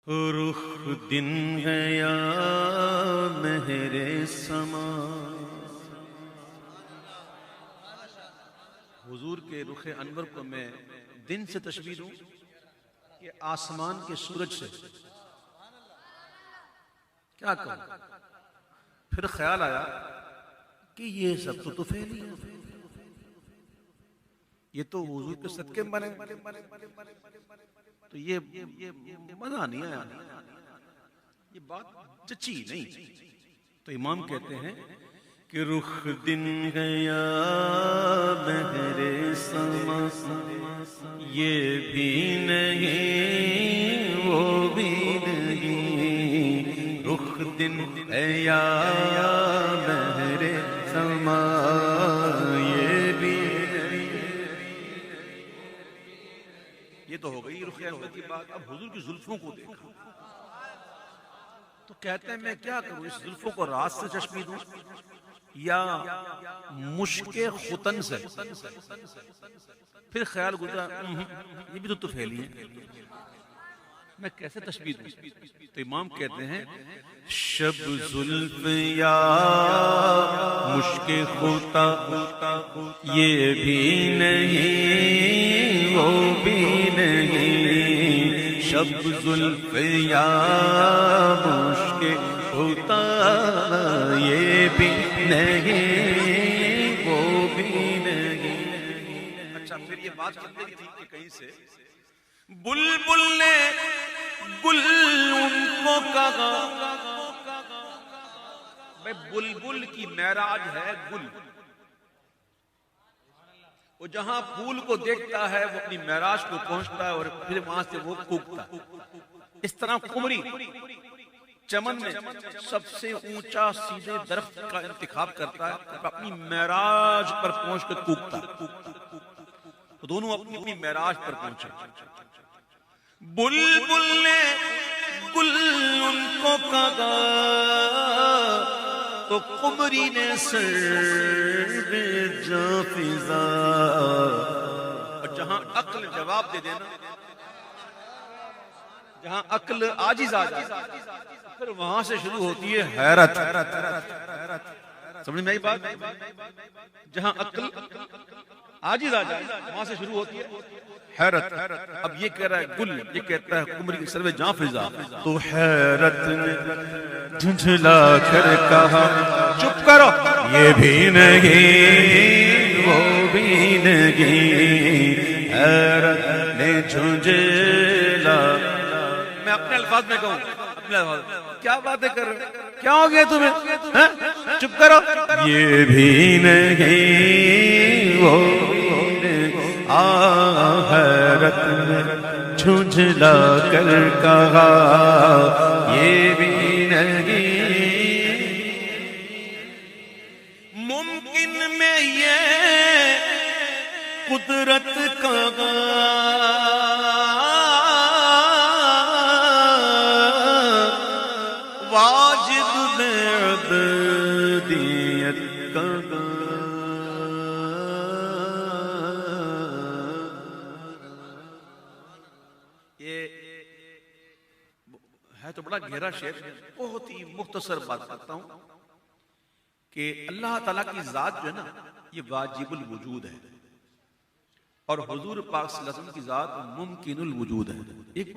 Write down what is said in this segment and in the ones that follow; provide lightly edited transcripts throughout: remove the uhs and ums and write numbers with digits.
रुख दिन गया मेरे समा। हुजूर के रुख अनवर को मैं दिन से तशबीह दूं कि आसमान के सूरज से, क्या कहूं। फिर ख्याल आया कि ये सब तो तुफैल ही है, ये तो हुजूर के सदके बने, तो ये मजा नहीं आया, ये बात जची नहीं। तो इमाम कहते हैं कि रुख दिन गया मेरे समा, ये भी नहीं वो भी नहीं। रुख दिन गया मेरे समा, ये भी नहीं। ये तो हो गई रुख अनवर की बात। अब हुजूर की जुल्फों को देखा तो कहते हैं मैं क्या करूं, इस जुल्फों को रात से चश्मी दूं या मुश्के खुतन से। फिर ख्याल गुजरा ये भी तो तुफैली है, मैं कैसे तशबीह दूं। तो इमाम कहते हैं शब जुल्फ या मुश्के खुता, ये भी नहीं वो भी नहीं। शब जुल्फ या मुश्के खुता, ये भी नहीं वो भी नहीं। अच्छा, फिर ये बात करने की थी कि कहीं से बुलबुल ने गुल उनको कहा। भाई बुलबुल की महराज है गुल, वो जहां फूल को देखता है वो अपनी महराज को पहुंचता है और फिर वहां से वो कूकता। इस तरह कुमरी चमन में सबसे ऊंचा सीधे दरख्त का इंतखाब करता है, अपनी महराज पर पहुंच कर कूकता। तो दोनों अपनी अपनी महराज पर पहुंचे। बुलबुल ने गुल उनको कहा तो कुमरी ने सर जा फिजा। और जहां अक्ल जवाब दे देना, जहां अक्ल आजिज आ जाए, फिर वहां से शुरू होती है हैरत। समझ में आई बात? जहां अक्ल आजिज आ जाए वहां से शुरू होती है हैरत। अब ये कह रहा है गुल, ये कहता है कुमरी के सर्वे जां फिजा। तो हैरत ने झुंझला कर कहा चुप करो, ये भी नहीं वो भी नहीं। हैरत ने झुंझला, मैं अपने अल्फाज में कहूं, अपने अल्फाज, क्या बातें कर रहे हो, क्या हो गया तुम्हें, चुप करो। ये भी नहीं वो हैरत में झुंझला कर कहा ये भी नहीं। मुमकिन में ये कुदरत का वाजिब में अबदियत का। है तो बड़ा गहरा शेर, बहुत ही मुख्तसर बात करता हूं कि अल्लाह ताला की जात जो है ना, ये वाजिबुल वजूद है और हुजूर पाक सल्लल्लाहु अलैहि वसल्लम की जात मुमकिनुल वजूद है। एक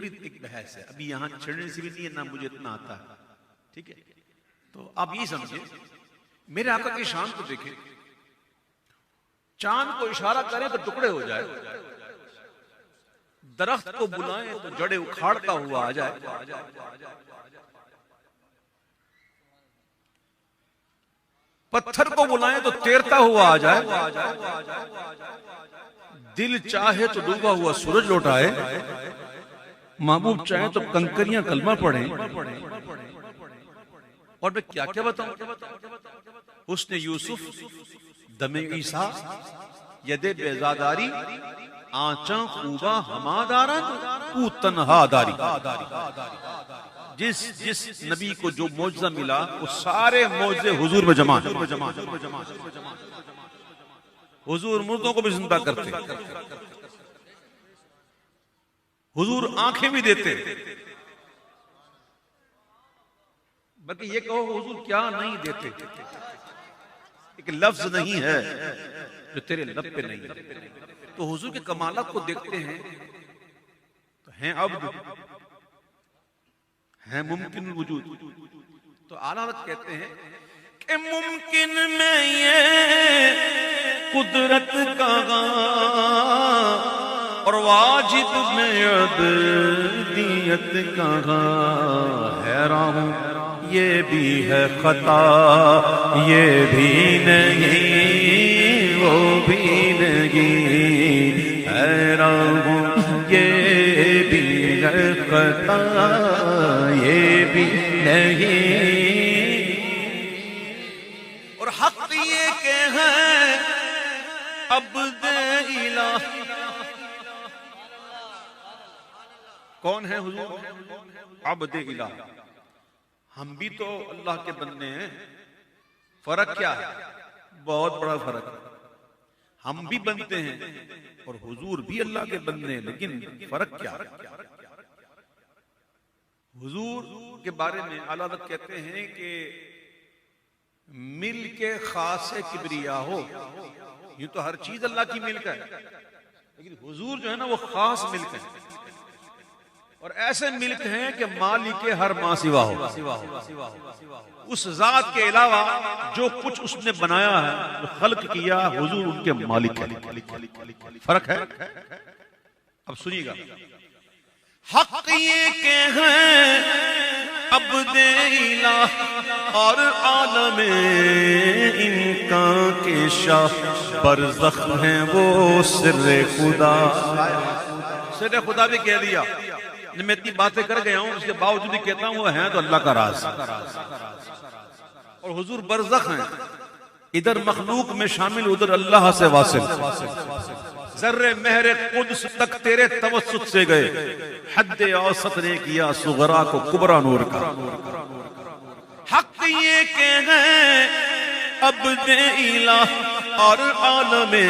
बहस है, अभी यहां छिड़ने से भी नहीं है ना, मुझे इतना आता है, ठीक है। तो आप ये समझिए, मेरे आका की शान को देखें, चांद को इशारा करें तो टुकड़े हो जाए, दरख्त को बुलाएं तो जड़े उखाड़ता हुआ आ जाए, पत्थर को बुलाएं तो तैरता हुआ आ जाए, दिल चाहे तो डूबा हुआ सूरज लौटाए, महबूब चाहे तो कंकरियां कलमा पढ़े। और मैं क्या क्या बताऊं, उसने यूसुफ, दमे ईसा, यदे बेजादारी, आंचा खूबा हमादारा तू तन्हादारी। जिस जिस नबी को जो मौजज़ा मिला वो सारे मौजज़े हुजूर में जमा। हुजूर मुर्दों को भी जिंदा करते, हुजूर आंखें भी देते, बल्कि ये कहो हुजूर क्या नहीं देते, एक लफ्ज नहीं है जो तेरे लब पे नहीं है। तो हुजूर के कमालात को देखते हैं तो हैं अब्द, हैं मुमकिन वजूद। तो आला हज़रत कहते हैं कि मुमकिन में ये कुदरत का और वाजिब में अदलियत का, हैरान हूं ये भी है खता, ये भी नहीं वो भी नहीं, हैरान हूं ये भी है खता ये भी नहीं। और हक ये के हैं अब्दे इलाह। कौन है हुजूर? अब्दे इलाह। हम भी तो अल्लाह के बंदे हैं। फर्क क्या है? बहुत बड़ा फर्क है। हम भी बनते हैं और हुजूर भी अल्लाह के बंदे हैं, लेकिन फर्क क्या है? हुजूर के बारे में आला हज़रत कहते हैं कि मिल के खासे किबरिया हो। यूं तो हर चीज अल्लाह की मिल्क है, लेकिन हुजूर जो है ना वो खास मिल्क है। और ऐसे मिल्क हैं कि मालिक के हर मां सिवा हो। उस जात के अलावा जो कुछ उसने बनाया है, जो खल्क किया, हुजूर उनके मालिक है। फर्क है। अब सुनिएगा, हक ये के हैं अब्दे इलाह और आलम इनका के शाह बरज़ख हैं वो सिर्रे खुदा। सिर्रे खुदा भी कह दिया। मैं इतनी बातें कर गया हूं, उसके बावजूद भी कहता हूं वो हैं तो अल्लाह का राज। और हुजूर बरज़ख हैं, इधर मखलूक में शामिल, उधर अल्लाह से वासिल। जर्रे महरे कुद्स तक तेरे तवस्सुत से गए, हद्दे औसत ने किया सुगरा को कुबरा नूर का। हक ये के हैं अब्दे इलाह और आलमे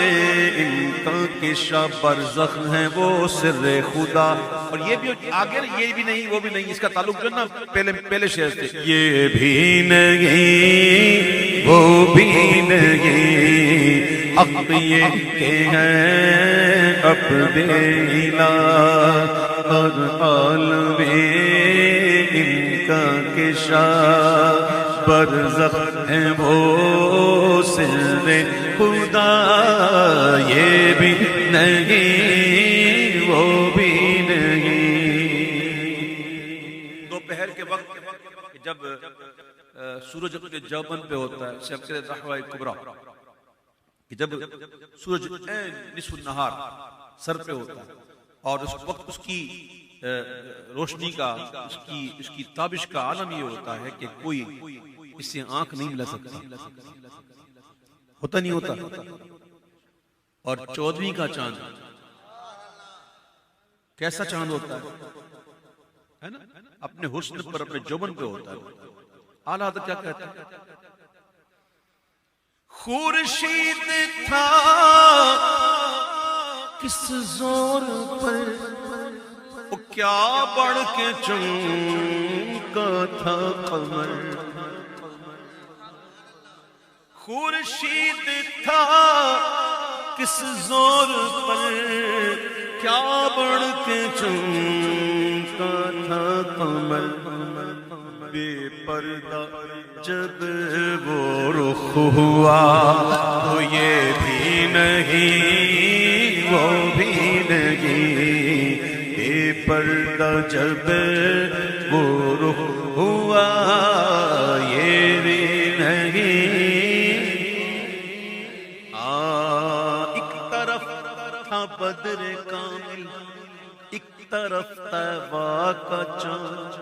इनका के शाह बरज़ख हैं वो सिर्रे खुदा। और ये भी आगे ये भी नहीं वो भी नहीं, इसका ताल्लुक जो ना पहले शेर से, ये भी नहीं वो भी नहीं, हक ये के हैं अब्दे इलाह और आलमे इनका के शाह बरज़ख हैं वो सिर्रे खुदा। ये भी नहीं वो भी नहीं। दोपहर के वक्त जब सूरज अपने जौबन पे होता है, शब्द रहवा कुबरा, कि जब सूरज निस्फ़ुन नहार सर पे होता है और उस वक्त उसकी रोशनी का, उसकी ताबिश का आलम ये होता है कि कोई इससे आंख नहीं मिला सकता, होता नहीं होता। और 14वीं का चांद कैसा चांद होता है ना, अपने हुस्न पर, अपने जौबन पे होता है। आला हज़रत क्या कहते हैं? खुर्शीद था किस जोर पर वो क्या बढ़ के चमका था कमर। खुर्शीद था किस जोर पर क्या बढ़ के चमका था कमर। बेपर्दा जब वो रुख हुआ तो ये भी नहीं वो भी नहीं, बेपर्दा जब वो रुख हुआ ये भी नहीं। एक तरफ था बद्र कामिल, एक तरफ तैबा का चांद।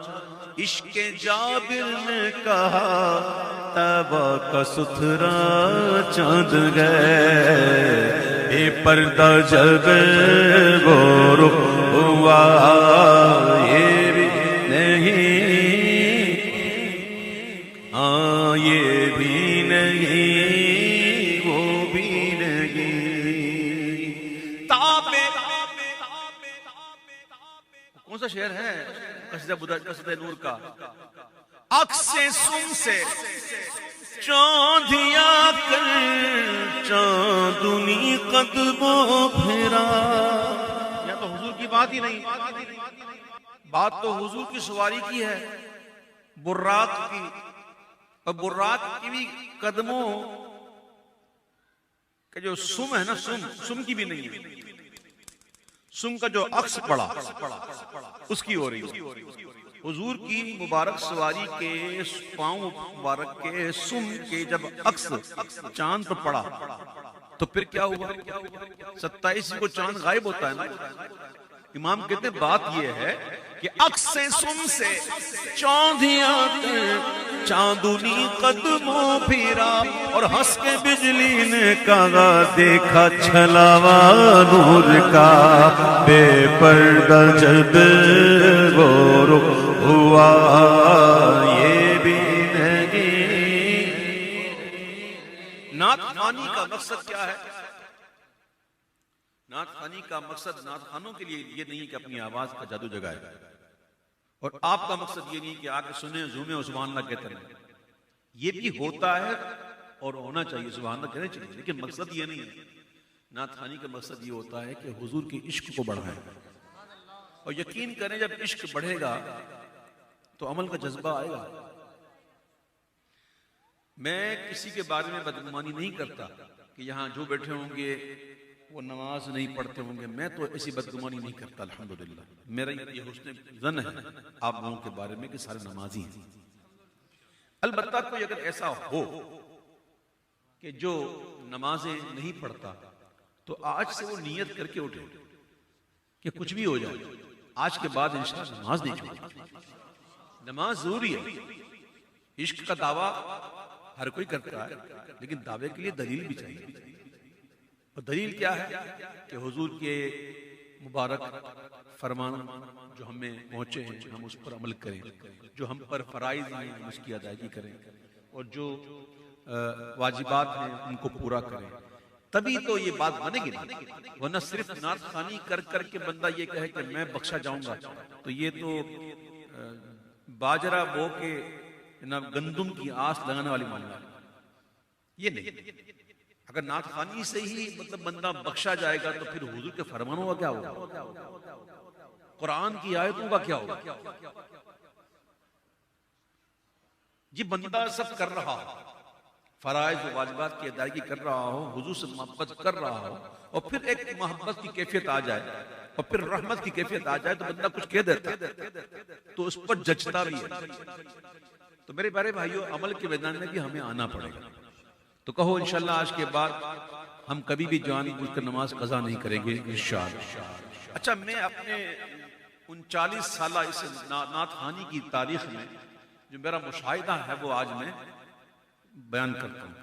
इश्क़ जाबिर ने कहा तैबा का सुथरा चांद गए। बेपर्दा जब वो रुख हुआ ये भी नहीं, हाँ ये भी नहीं वो भी नहीं। ताबे कौन सा शेर है? कसीदा नूर का। अक्से सुम से चांदिया कर चांदुनी कदमों फिरा। या तो हुजूर की बात ही नहीं, बात तो हुजूर की सवारी की है, बुर्राक की। और बुर्राक की भी कदमों का जो सुम है ना, सुम की भी नहीं है, सुम का जो अक्स पड़ा उसकी हो रही है। हुजूर की मुबारक सवारी के पांव मुबारक के सुम के जब अक्स चांद पर पड़ा तो फिर क्या हुआ? 27 को चांद गायब होता है ना। इमाम कहते हैं बात यह है कि अक्स से सुम से चांदिया चांदुनी कदमों फिरा। और हंस के बिजली ने कहा देखा छलावा नूर का, बेपर्दा जब वो हुआ ये भी नहीं। नात खानी का मकसद क्या है? नात खानी का मकसद नात खानों के लिए ये नहीं कि अपनी आवाज का जादू जगाए, और आपका मकसद ये नहीं कि आके सुने झूमे और सुभान अल्लाह कहते रहे। ये भी होता है और होना चाहिए, सुभान अल्लाह कहना चाहिए, लेकिन मकसद ये नहीं है। नात खानी का मकसद ये होता है कि हुजूर के इश्क को बढ़ाएं। और यकीन करें जब इश्क बढ़ेगा तो अमल का जज्बा आएगा। मैं किसी के बारे में बदगुमानी नहीं करता कि यहाँ जो बैठे होंगे वो नमाज नहीं पढ़ते होंगे, मैं तो ऐसी बदगुमानी नहीं करता अल्हम्दुलिल्लाह। मेरा ये हुस्न ज़न है आप लोगों के बारे में कि सारे नमाजी हैं। अलबत्ता कोई अगर ऐसा हो कि जो नमाजें नहीं पढ़ता तो आज से वो नियत करके उठे कि कुछ भी हो जाए, आज के बाद इंशाअल्लाह नमाज नहीं छोड़ेगा। नमाज जरूरी है। इश्क का दावा हर कोई करता है, लेकिन दावे के लिए दलील भी चाहिए। और दलील क्या है कि हुजूर के मुबारक फरमान जो हमें पहुंचे हैं हम उस पर अमल करें, जो हम पर फराइज हैं हम उसकी अदायगी करें, और जो वाजिबात हैं उनको पूरा करें, तभी तो ये बात बनेगी ना। वरना सिर्फ नात खानी कर करके बंदा ये कहे कि मैं बख्शा जाऊंगा, तो ये तो बाजरा बो के ना गंदुम की आस लगाने वाली मामला ये नहीं। अगर नात खानी से ही मतलब बंदा बख्शा जाएगा तो फिर हुजूर के फरमानों का क्या होगा, कुरान की आयतों का क्या होगा? ये बंदा सब कर रहा हो, फराइज वाजिबात की अदायगी कर रहा हो, हुजूर से मोहब्बत कर रहा हो, और फिर एक मोहब्बत की कैफियत आ जाए और फिर रहमत की कैफियत आ जाए तो बंदा कुछ कह देता तो उस पर जचता भी है। तो मेरे प्यारे भाइयों, अमल के मैदान में भी हमें आना पड़ेगा। तो कहो इंशाअल्लाह आज के बाद हम कभी भी जानबूझकर नमाज कज़ा नहीं करेंगे इंशाअल्लाह। अच्छा, मैं अपने 39 साल इस नात खानी की तारीख में जो मेरा मुशाहिदा है वो आज मैं बयान करता हूँ।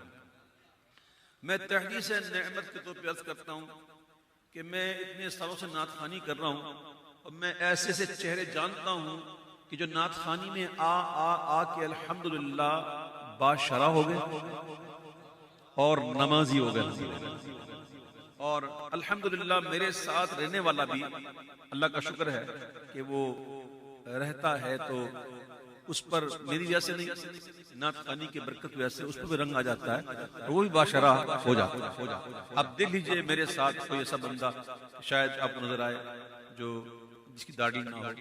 मैं तहदीस नेमत के तौर पर अर्ज करता हूँ कि मैं इतने सालों से नात खानी कर रहा हूँ और मैं ऐसे से चेहरे जानता हूँ कि जो नात खानी में आ के अल्हम्दुलिल्लाह बाशरा हो गए और नमाजी हो गए, और अल्हम्दुलिल्लाह मेरे साथ रहने वाला भी अल्लाह का शुक्र है कि वो रहता है, तो उस पर मेरी वजह से नहीं, नात खानी की बरकत वजह से उस पर भी रंग आ जाता है और वो भी बाशरा हो जाता है। अब देख लीजिए मेरे साथ कोई ऐसा बंदा शायद आपको नजर आए जो जिसकी दाढ़ी ना हो,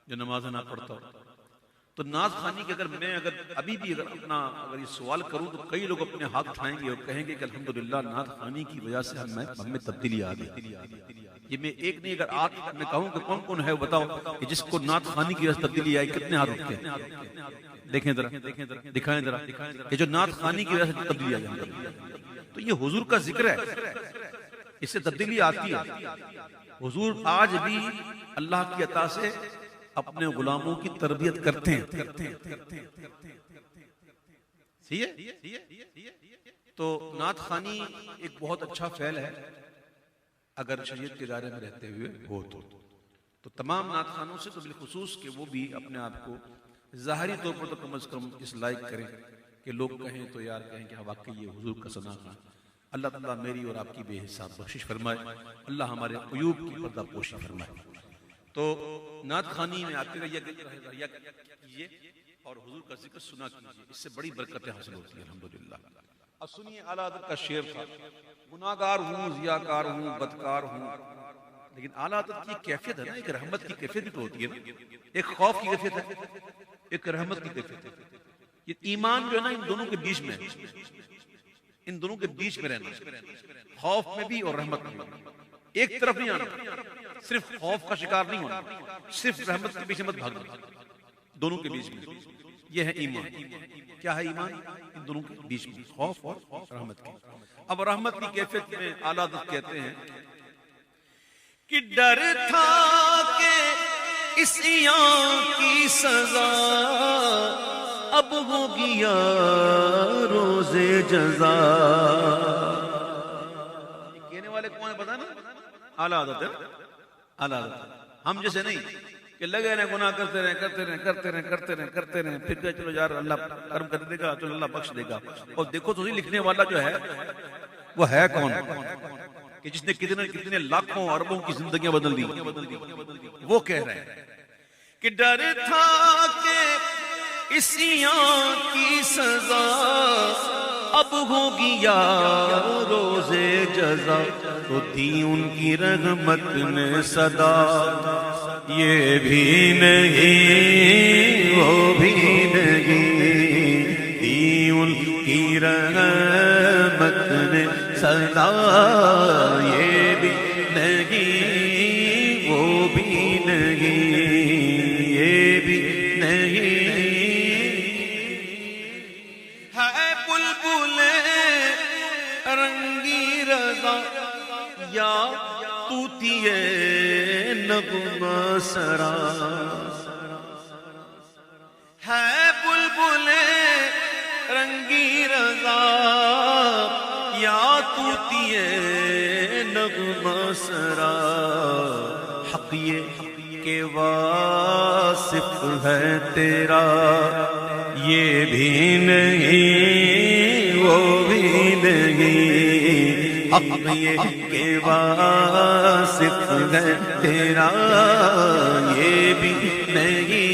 जो नमाज ना पढ़ता हो, तो नात खानी के अगर मैं अभी भी अगर ये सवाल करूं तो कई लोग अपने हाथ उठाएंगे और कहेंगे कि अल्हम्दुलिल्लाह नात खानी की वजह से हमें तब्दीली आ गई। ये मैं एक नहीं, अगर आप मैं कहूं कि कौन कौन है बताओ कि जिसको नात खानी की वजह से तब्दीली आई, कितने हाथ उठते हैं? देखें जरा, दिखाएं जरा कि जो नात खानी की वजह से तब्दीली आ जाए। तो ये हुजूर का जिक्र है, इससे तब्दीली आती है। हुजूर आज भी अल्लाह की अता से अपने गुलामों की तरबियत करते हैं। सही है? तो नात खानी एक बहुत अच्छा फैल है अगर शरीयत के दायरे में रहते हुए हो तो तमाम नात खानों से तो बिलखुसूस कि वो भी अपने आप को ज़ाहिरी तौर पर तो कम से कम इस लायक करें कि लोग कहें तो यार कहें कि वाकई ये हुजूर का सना था। अल्लाह ताला मेरी और आपकी बेहिसाब बख्शिश फरमाए, अल्लाह हमारे अयूब की पर्दा पोशी फरमाए। तो नात खानी में आते रहिए और हुजूर का जिक्र सुना कीजिए, इससे बड़ी बरकतें हासिल होती है अल्हम्दुलिल्लाह। अब सुनिए, आला हज़रत का शेर था, गुनाहगार हूँ, ज़ियाकार हूँ, बदकार हूँ, लेकिन आला हज़रत की कैफियत है ना, एक रहमत की कैफियत भी तो होती है ना, एक खौफ की कैफियत है, एक रहमत की कैफियत है। ये ईमान जो है ना, इन दोनों के बीच में, इन दोनों के बीच में रहना, खौफ में भी और रहमत में भी। एक तरफ नहीं आना, सिर्फ खौफ का शिकार नहीं होना, सिर्फ रहमत के पीछे मत भागना, दोनों के बीच में। यह है ईमान। क्या है ईमान? इन दोनों के बीच में, खौफ और रहमत की। अब रहमत की कैफियत में आला हज़रत कहते हैं कि डर था कि इस यार की सजा अब होगी या रोज़े जज़ा। कहने वाले कौन है पता ना? आला हज़रत है, आला हज़रत। हम जैसे नहीं कि लगे रहे गुनाह करते रहे, करते रहे, करते रहे, करते रहे, करते रहे, फिर कहे चलो यार अल्लाह कर्म कर देगा, चलो अल्लाह बख्श देगा। और देखो तो लिखने वाला जो है वो है कौन कि जिसने कितने कितने लाखों अरबों की जिंदगियां बदल दी। वो कह रहे हैं कि डर था कि इस यार की सजा अब होगी या रोज़े जज़ा। तो दी उनकी रहमत ने सदा, ये भी नहीं वो भी नहीं, दी उनकी रहमत ने सदा, ये भी नहीं वो भी नहीं, ये भी नहीं। है बुलबुले रंगी रज़ा या तूतिए नगमा सरा, है बुलबुले रंगी रज़ा या तूतिए नगमा सरा। हक़ ये के वासिफ है तेरा, ये भी नहीं वो भी नहीं, हक़ ये के वासिफ है तेरा, ये भी नहीं